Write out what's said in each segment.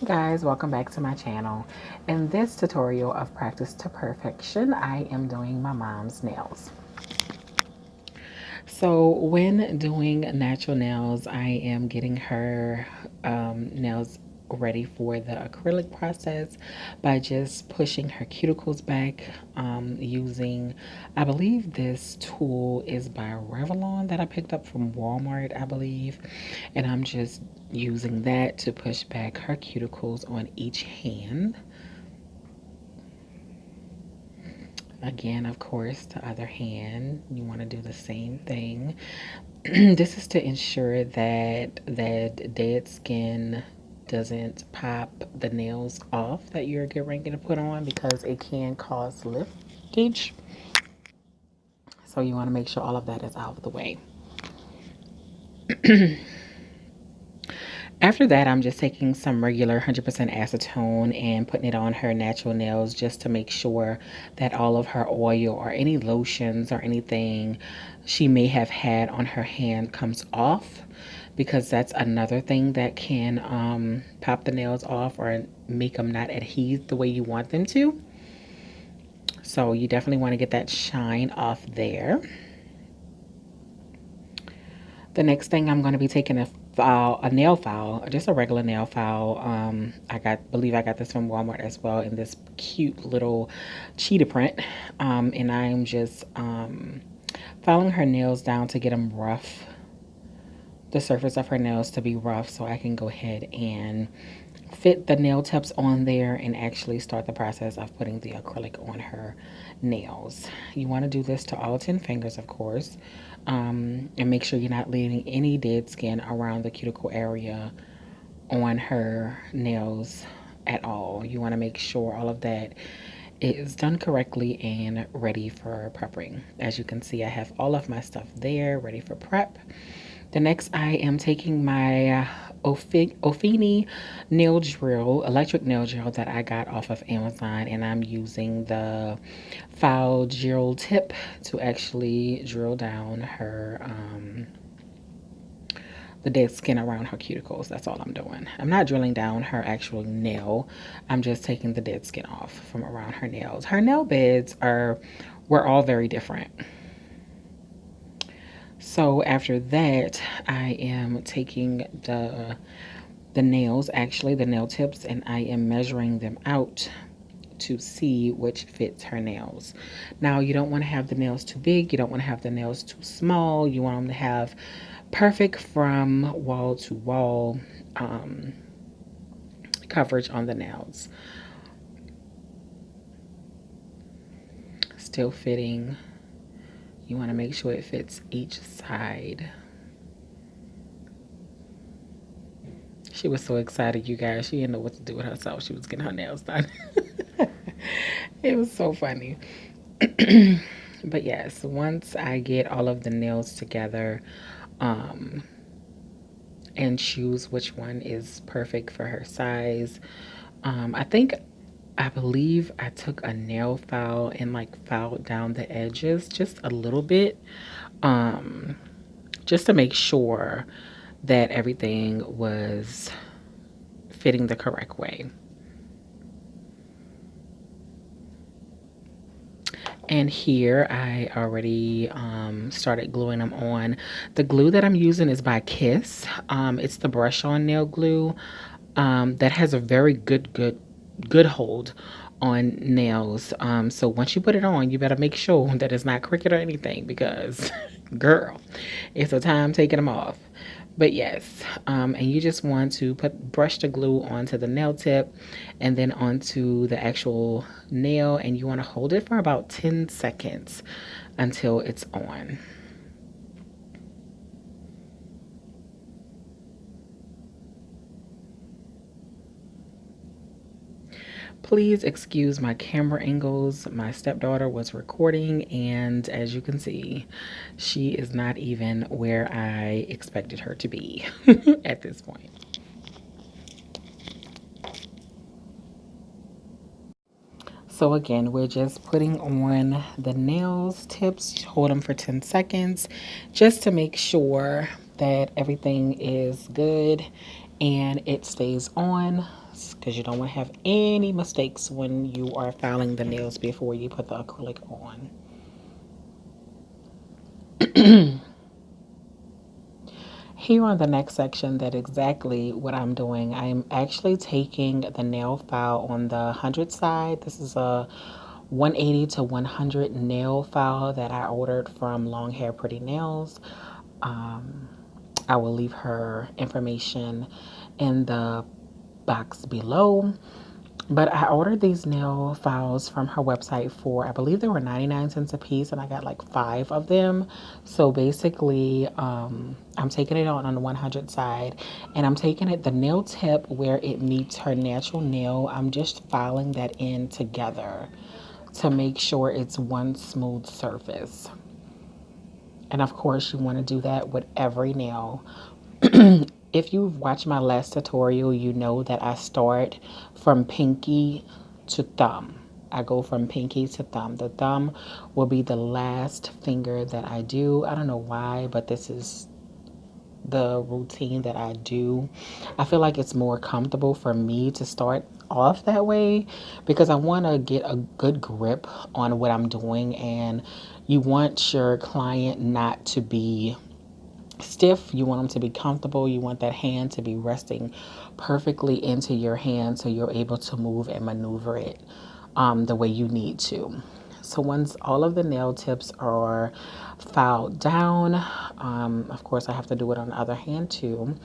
Guys, welcome back to my channel. In this tutorial of practice to perfection, I am doing my mom's nails. So when doing natural nails, I am getting her nails ready for the acrylic process by just pushing her cuticles back using, I believe this tool is by Revlon that I picked up from Walmart, I believe. And I'm just using that to push back her cuticles on each hand. Again, of course, the other hand, you want to do the same thing. This is to ensure that dead skin doesn't pop the nails off that you're getting ready to put on, because it can cause liftage. So you want to make sure all of that is out of the way. After that, I'm just taking some regular 100% acetone and putting it on her natural nails just to make sure that all of her oil or any lotions or anything she may have had on her hand comes off, because that's another thing that can pop the nails off or make them not adhere the way you want them to. So you definitely want to get that shine off there. The next thing, I'm going to be taking a nail file, just a regular nail file. Believe I got this from Walmart as well, in this cute little cheetah print. And I'm just filing her nails down to get them rough, the surface of her nails to be rough, so I can go ahead and fit the nail tips on there and actually start the process of putting the acrylic on her nails. You want to do this to all 10 fingers, of course, and make sure you're not leaving any dead skin around the cuticle area on her nails at all. You want to make sure all of that is done correctly and ready for prepping. As you can see, I have all of my stuff there ready for prep. The next, I am taking my Ofini nail drill, electric nail drill that I got off of Amazon, and I'm using the file drill tip to actually drill down her the dead skin around her cuticles. That's all I'm doing. I'm not drilling down her actual nail. I'm just taking the dead skin off from around her nails. Her nail beds were all very different. So after that, I am taking the nails, actually the nail tips, and I am measuring them out to see which fits her nails. Now, you don't want to have the nails too big. You don't want to have the nails too small. You want them to have perfect from wall to wall coverage on the nails. Still fitting. You want to make sure it fits each side. She was so excited, you guys. She didn't know what to do with herself. She was getting her nails done. It was so funny. But yes, once I get all of the nails together and choose which one is perfect for her size, I believe I took a nail file and like filed down the edges just a little bit, just to make sure that everything was fitting the correct way. And here I already started gluing them on. The glue that I'm using is by Kiss. It's the brush on nail glue that has a very good hold on nails. So once you put it on, you better make sure that it's not crooked or anything, because girl, it's a time taking them off. But yes, and you just want to brush the glue onto the nail tip and then onto the actual nail, and you want to hold it for about 10 seconds until it's on. Please excuse my camera angles. My stepdaughter was recording, and as you can see, she is not even where I expected her to be at this point. So again, we're just putting on the nails tips, hold them for 10 seconds just to make sure that everything is good and it stays on because you don't want to have any mistakes when you are filing the nails before you put the acrylic on. Here on the next section, that exactly what I'm doing. I'm actually taking the nail file on the 100 side. This is a 180 to 100 nail file that I ordered from Long Hair Pretty Nails. I will leave her information in the box below. But I ordered these nail files from her website for, I believe they were 99 cents a piece, and I got like 5 of them. So basically, I'm taking it on the 100 side, and I'm taking it the nail tip where it meets her natural nail. I'm just filing that in together to make sure it's one smooth surface. And of course, you want to do that with every nail. If you've watched my last tutorial, you know that I start from pinky to thumb. I go from pinky to thumb. The thumb will be the last finger that I do. I don't know why, but this is the routine that I do. I feel like it's more comfortable for me to start off that way because I want to get a good grip on what I'm doing, and you want your client not to be stiff. You want them to be comfortable. You want that hand to be resting perfectly into your hand so you're able to move and maneuver it the way you need to. So once all of the nail tips are filed down, of course I have to do it on the other hand too.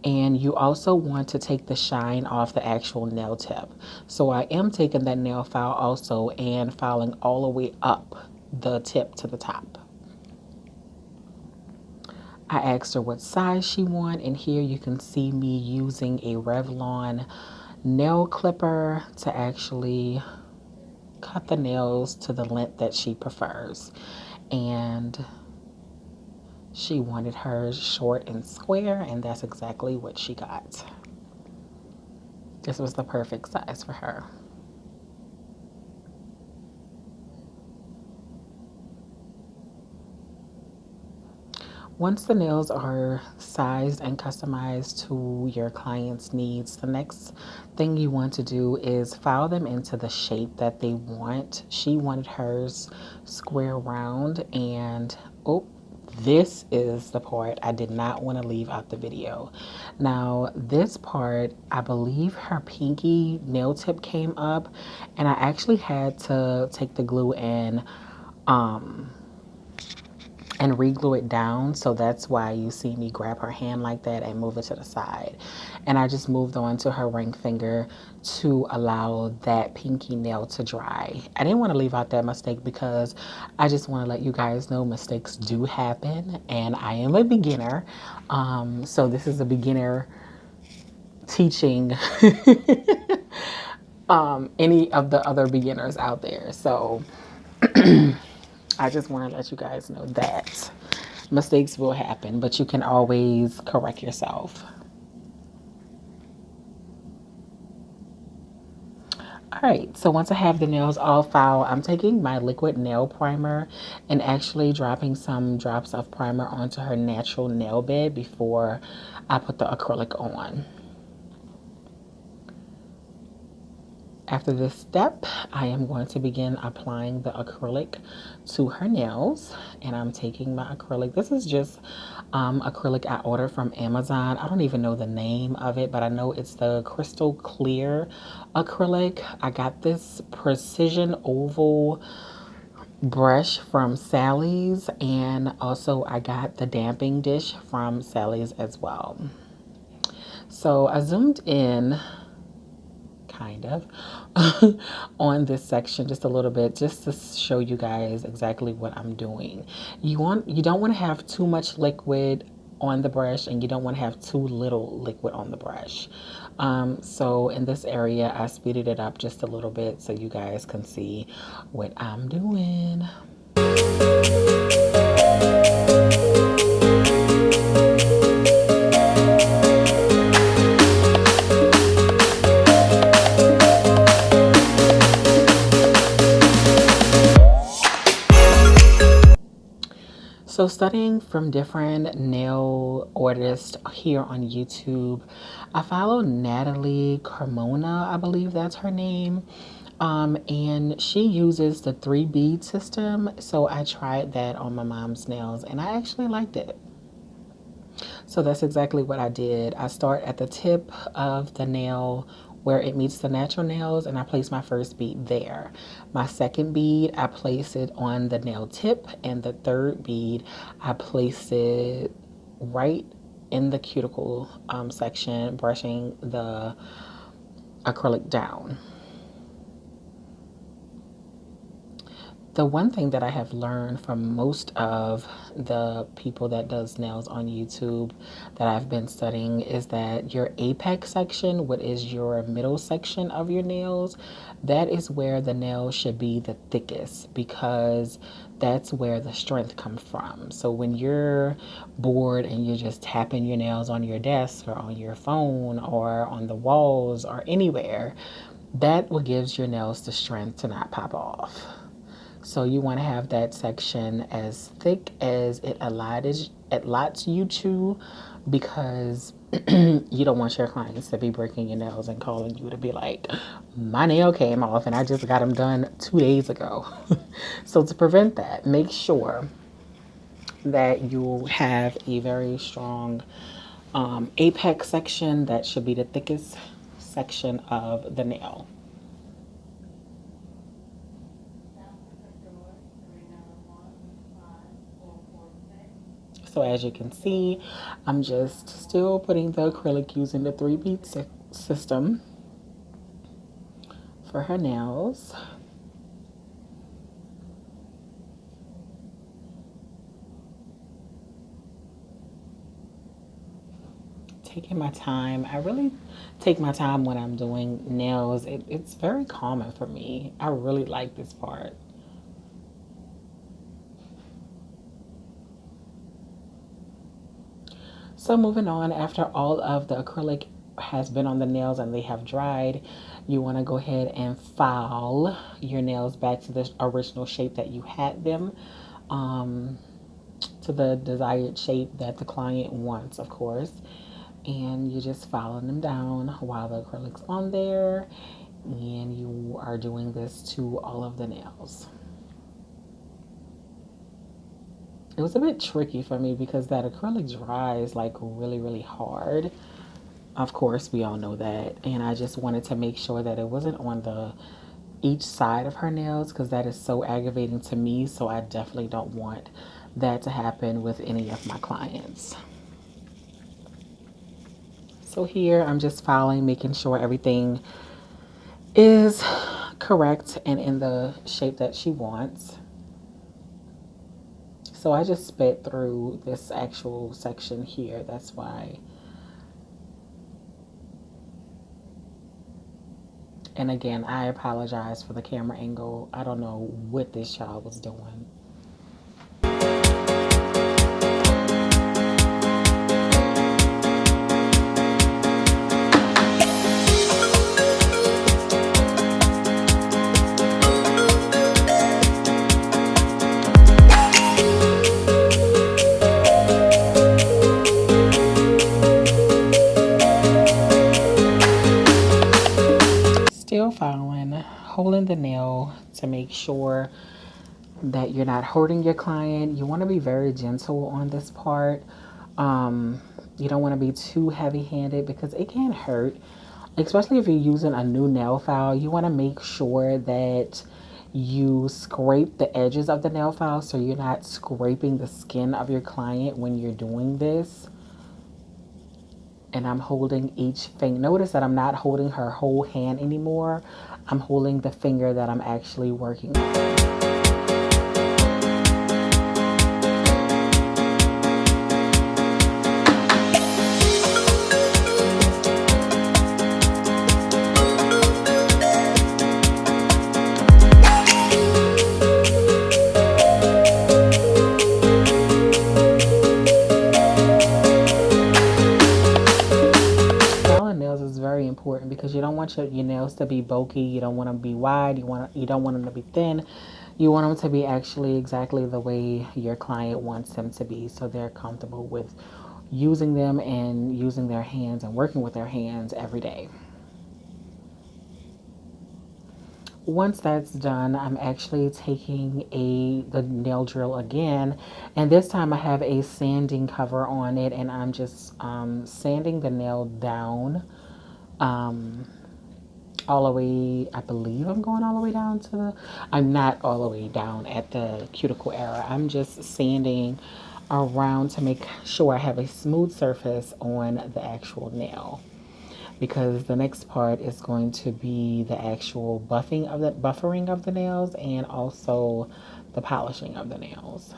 And you also want to take the shine off the actual nail tip. So I am taking that nail file also and filing all the way up the tip to the top. I asked her what size she wanted, and here you can see me using a Revlon nail clipper to actually cut the nails to the length that she prefers. And she wanted hers short and square, and that's exactly what she got. This was the perfect size for her. Once the nails are sized and customized to your client's needs, the next thing you want to do is file them into the shape that they want. She wanted hers square round, and oh, this is the part I did not want to leave out the video. Now, this part, I believe her pinky nail tip came up, and I actually had to take the glue and re-glue it down. So that's why you see me grab her hand like that and move it to the side. And I just moved on to her ring finger to allow that pinky nail to dry. I didn't want to leave out that mistake because I just want to let you guys know mistakes do happen, and I am a beginner. So this is a beginner teaching any of the other beginners out there. So I just want to let you guys know that mistakes will happen, but you can always correct yourself. All right, so once I have the nails all filed, I'm taking my liquid nail primer and actually dropping some drops of primer onto her natural nail bed before I put the acrylic on. After this step, I am going to begin applying the acrylic to her nails, and I'm taking my acrylic. This is just acrylic I ordered from Amazon. I don't even know the name of it, but I know it's the crystal clear acrylic. I got this precision oval brush from Sally's, and also I got the damping dish from Sally's as well. So I zoomed in kind of on this section just a little bit, just to show you guys exactly what I'm doing. You don't want to have too much liquid on the brush, and you don't want to have too little liquid on the brush. So in this area I speeded it up just a little bit so you guys can see what I'm doing. So studying from different nail artists here on YouTube, I follow Natalie Carmona, I believe that's her name. And she uses the three bead system. So I tried that on my mom's nails and I actually liked it. So that's exactly what I did. I start at the tip of the nail where it meets the natural nails and I place my first bead there. My second bead, I place it on the nail tip, and the third bead, I place it right in the cuticle section, brushing the acrylic down. The one thing that I have learned from most of the people that does nails on YouTube that I've been studying is that your apex section, what is your middle section of your nails, that is where the nail should be the thickest, because that's where the strength comes from. So when you're bored and you're just tapping your nails on your desk or on your phone or on the walls or anywhere, that what gives your nails the strength to not pop off. So you want to have that section as thick as it allows you to, because you don't want your clients to be breaking your nails and calling you to be like, my nail came off and I just got them done 2 days ago. So to prevent that, make sure that you have a very strong apex section that should be the thickest section of the nail. So as you can see, I'm just still putting the acrylic using the three bead system for her nails. Taking my time. I really take my time when I'm doing nails. It's very calming for me. I really like this part. So moving on, after all of the acrylic has been on the nails and they have dried, you want to go ahead and file your nails back to the original shape that you had them, um, to the desired shape that the client wants, of course. And you're just filing them down while the acrylic's on there, and you are doing this to all of the nails. It was a bit tricky for me because that acrylic dries like really, really hard. Of course, we all know that. And I just wanted to make sure that it wasn't on the each side of her nails, because that is so aggravating to me. So I definitely don't want that to happen with any of my clients. So here I'm just filing, making sure everything is correct and in the shape that she wants. So I just sped through this actual section here. That's why. And again, I apologize for the camera angle. I don't know what this child was doing. Still filing, holding the nail to make sure that you're not hurting your client. You want to be very gentle on this part. You don't want to be too heavy-handed because it can hurt, especially if you're using a new nail file. You want to make sure that you scrape the edges of the nail file so you're not scraping the skin of your client when you're doing this. And I'm holding each finger. Notice that I'm not holding her whole hand anymore. I'm holding the finger that I'm actually working on. Important because you don't want your nails to be bulky. You don't want them to be wide. You don't want them to be thin. You want them to be actually exactly the way your client wants them to be, so they're comfortable with using them and using their hands and working with their hands every day. Once that's done, I'm actually taking the nail drill again, and this time I have a sanding cover on it, and I'm just sanding the nail down, um, all the way. I believe I'm going all the way down to the. I'm not all the way down at the cuticle area. I'm just sanding around to make sure I have a smooth surface on the actual nail, because the next part is going to be the actual buffering of the nails, and also the polishing of the nails.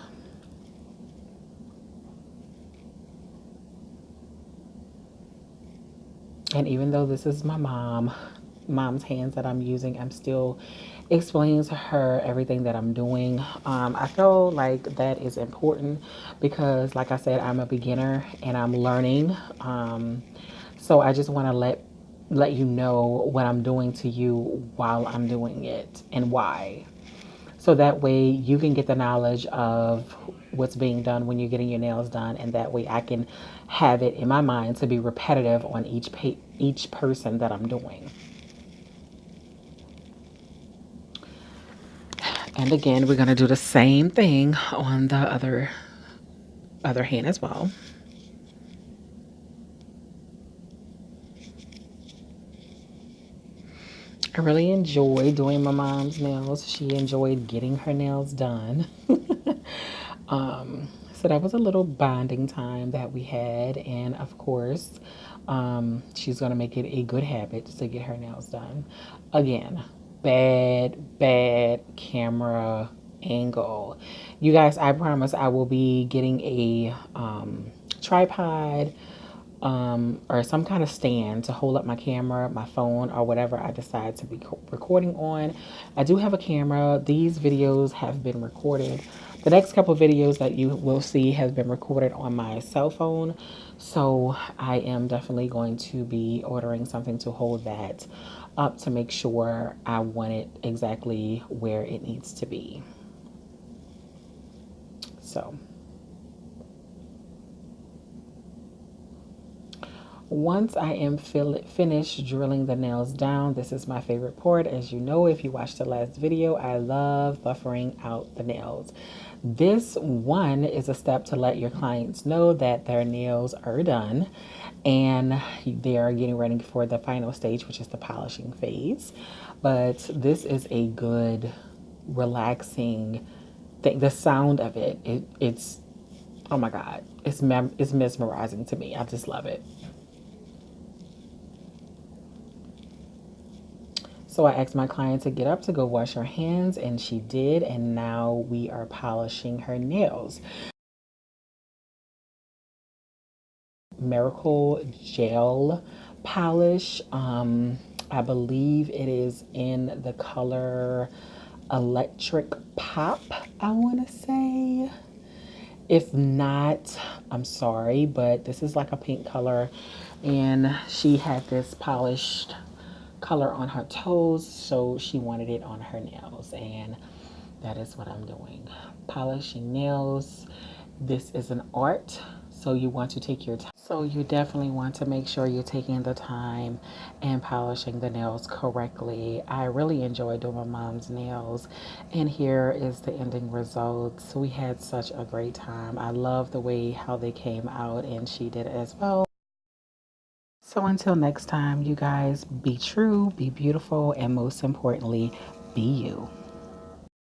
And even though this is my mom's hands that I'm using, I'm still explaining to her everything that I'm doing. I feel like that is important because, like I said, I'm a beginner and I'm learning. So I just want to let you know what I'm doing to you while I'm doing it and why. So that way you can get the knowledge of what's being done when you're getting your nails done, and that way I can have it in my mind to be repetitive on each person that I'm doing. And again, we're going to do the same thing on the other hand as well. I really enjoy doing my mom's nails. She enjoyed getting her nails done. So that was a little bonding time that we had. And of course, she's going to make it a good habit to get her nails done. Again, bad camera angle. You guys, I promise I will be getting a tripod, or some kind of stand to hold up my camera, my phone, or whatever I decide to be recording on. I do have a camera. These videos have been recorded. The next couple of videos that you will see has been recorded on my cell phone. So I am definitely going to be ordering something to hold that up to make sure I want it exactly where it needs to be. So once I am finished drilling the nails down, this is my favorite part. As you know, if you watched the last video, I love buffering out the nails. This one is a step to let your clients know that their nails are done and they are getting ready for the final stage, which is the polishing phase. But this is a good, relaxing thing. The sound of it's, oh my God, it's mesmerizing to me. I just love it. So I asked my client to get up to go wash her hands, and she did, and now we are polishing her nails. Miracle Gel Polish. I believe it is in the color Electric Pop, I want to say. If not, I'm sorry, but this is like a pink color, and she had this polished color on her toes, so she wanted it on her nails, and that is what I'm doing. Polishing nails. This is an art, so you want to take your time. So you definitely want to make sure you're taking the time and polishing the nails correctly. I really enjoy doing my mom's nails, and here is the ending results. We had such a great time. I love the way how they came out, and she did as well. So until next time, you guys, be true, be beautiful, and most importantly, be you.